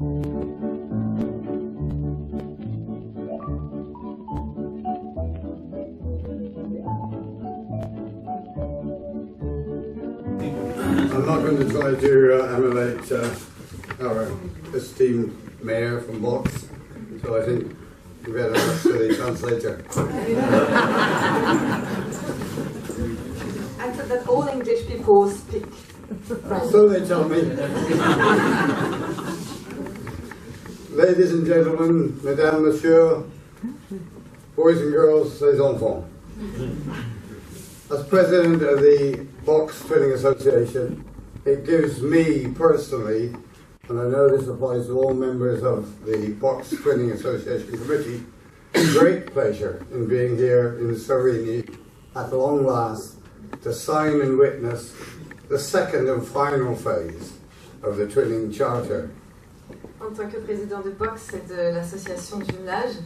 I'm not going to try to emulate our esteemed mayor from Box, so I think we better ask the translator. I thought that all English people speak French. So they tell me. Ladies and gentlemen, mesdames, messieurs, boys and girls, les enfants. As president of the Box Twinning Association, it gives me personally, and I know this applies to all members of the Box Twinning Association Committee, great pleasure in being here in Sorini at long last to sign and witness the second and final phase of the Twinning Charter. En tant que président de Box et de l'association de jumelage,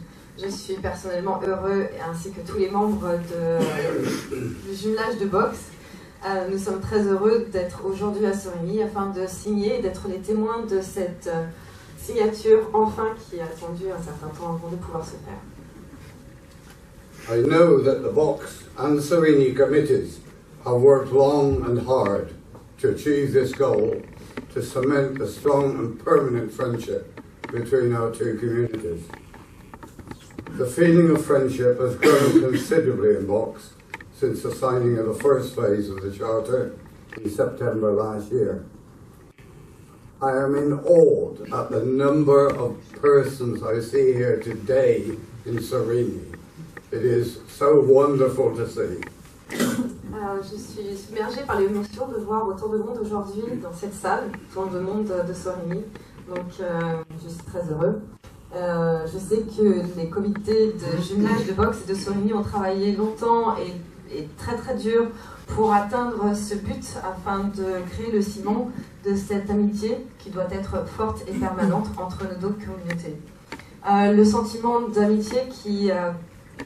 je suis personnellement heureux, ainsi que tous les membres du jumelage de Box. Nous sommes très heureux d'être aujourd'hui à Sorini afin de signer et d'être les témoins de cette signature enfin qui a attendu un certain temps avant de pouvoir se faire. I know that the Box and Sorini committees have worked long and hard to achieve this goal, to cement a strong and permanent friendship between our two communities. The feeling of friendship has grown considerably in Box since the signing of the first phase of the Charter in September last year. I am in awe at the number of persons I see here today in Sorini. It is so wonderful to see. Je suis submergée par l'émotion de voir autant de monde aujourd'hui dans cette salle, autant de monde de Sorini, donc je suis très heureux. Je sais que les comités de jumelage de Box et de Sorini ont travaillé longtemps et très très dur pour atteindre ce but afin de créer le ciment de cette amitié qui doit être forte et permanente entre nos deux communautés. Le sentiment d'amitié qui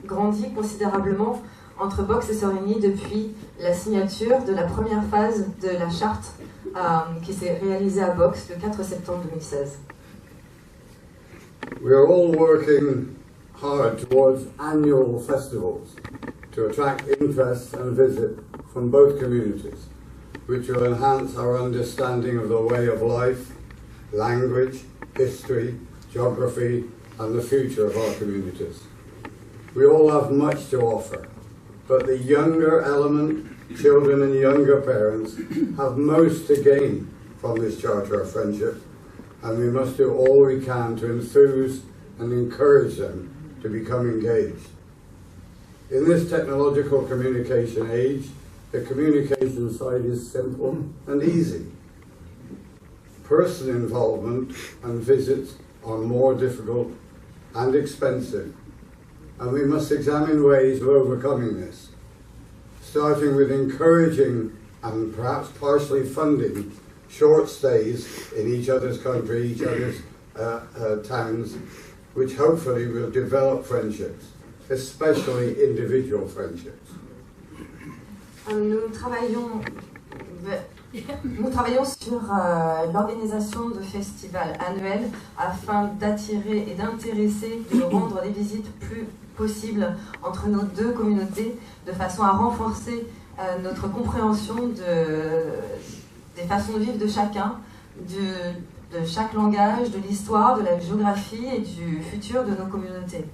grandit considérablement entre Box et Sorini depuis la signature de la première phase de la charte qui s'est réalisée à Box le 4 septembre 2016. We are all working hard towards annual festivals to attract interest and visit from both communities, which will enhance our understanding of the way of life, language, history, geography, and the future of our communities. We all have much to offer, but the younger element, children and younger parents, have most to gain from this Charter of Friendship, and we must do all we can to enthuse and encourage them to become engaged. In this technological communication age, the communication side is simple and easy. Person involvement and visits are more difficult and expensive, and we must examine ways of overcoming this, starting with encouraging and perhaps partially funding short stays in each other's country, each other's towns, which hopefully will develop friendships, especially individual friendships. Nous travaillons sur l'organisation de festivals annuels afin d'attirer et d'intéresser, de rendre les visites plus possibles entre nos deux communautés, de façon à renforcer notre compréhension des façons de vivre de chacun, de chaque langage, de l'histoire, de la géographie et du futur de nos communautés.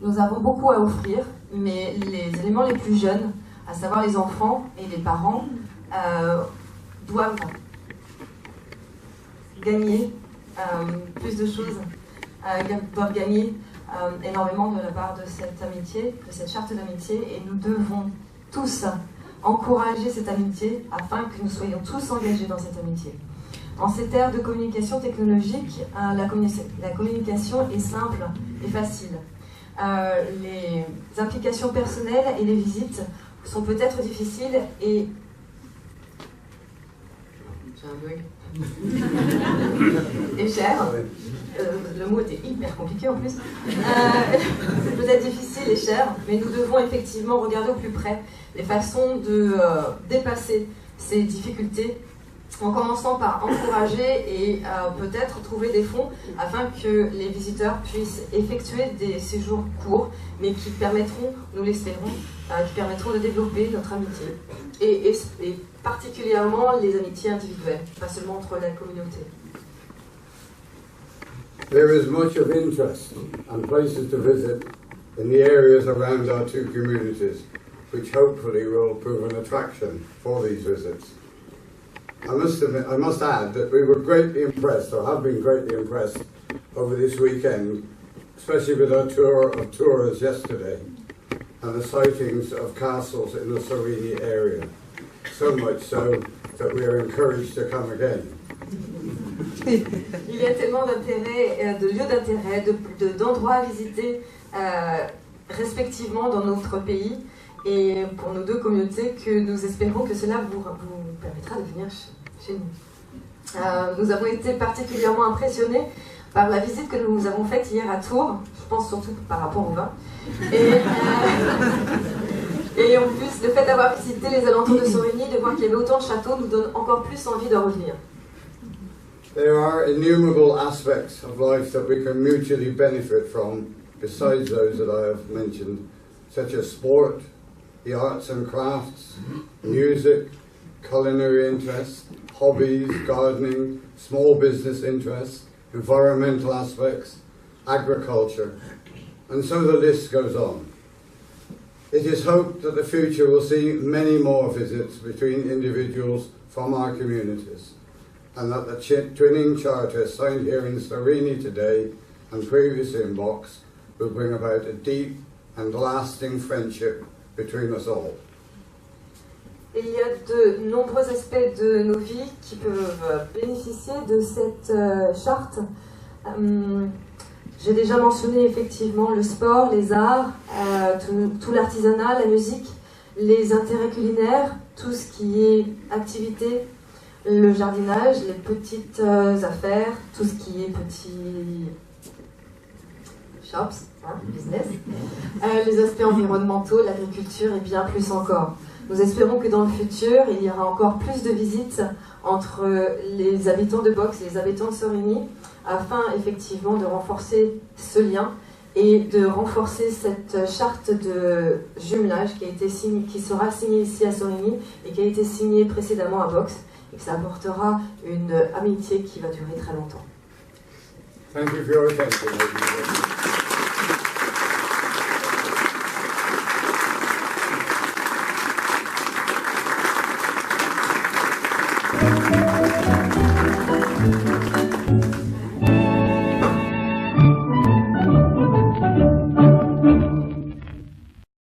Nous avons beaucoup à offrir, mais les éléments les plus jeunes, à savoir les enfants et les parents, doivent gagner plus de choses, doivent gagner énormément de la part de cette amitié, de cette charte d'amitié, et nous devons tous encourager cette amitié afin que nous soyons tous engagés dans cette amitié. En cette ère de communication technologique, la communication est simple et facile. Les implications personnelles et les visites sont peut-être difficiles et... J'ai un bug. Et chères. Le mot était hyper compliqué en plus. C'est peut-être difficile et cher, mais nous devons effectivement regarder au plus près les façons de dépasser ces difficultés en commençant par encourager et peut-être trouver des fonds afin que les visiteurs puissent effectuer des séjours courts, mais qui permettront, nous l'espérons, qui permettront de développer notre amitié. Et particulièrement les amitiés individuelles, pas seulement entre la communauté. There is much of interest and places to visit in the areas around our two communities, which hopefully will prove an attraction for these visits. I must add that we were greatly impressed, or have been greatly impressed, over this weekend, especially with our tour of tours yesterday, and the sightings of castles in the Sorini area. So much so that we are encouraged to come again. Il y a tellement d'intérêt, de lieux d'intérêt, d'endroits à visiter respectivement dans notre pays et pour nos deux communautés que nous espérons que cela vous permettra de venir chez nous. Nous avons été particulièrement impressionnés par la visite que nous avons faite hier à Tours, je pense surtout par rapport au vin. Et en plus, le fait d'avoir visité les alentours de Sorigny, de voir qu'il y avait autant de châteaux, nous donne encore plus envie de revenir. There are innumerable aspects of life that we can mutually benefit from, besides those that I have mentioned, such as sport, the arts and crafts, music, culinary interests, hobbies, gardening, small business interests, environmental aspects, agriculture, and so the list goes on. It is hoped that the future will see many more visits between individuals from our communities, and that the twinning charter signed here in Sorini today and previously in Box will bring about a deep and lasting friendship between us all. Il y a de nombreux aspects de nos vies qui peuvent bénéficier de cette charte. J'ai déjà mentionné effectivement le sport, les arts, tout l'artisanat, la musique, les intérêts culinaires, tout ce qui est activité, le jardinage, les petites affaires, tout ce qui est petits shops, business, les aspects environnementaux, l'agriculture et bien plus encore. Nous espérons que dans le futur, il y aura encore plus de visites entre les habitants de Box et les habitants de Sorigny, afin effectivement de renforcer ce lien et de renforcer cette charte de jumelage qui sera signée ici à Sorigny et qui a été signée précédemment à Box, et que ça apportera une amitié qui va durer très longtemps. Thank you for your attention, ladies and gentlemen.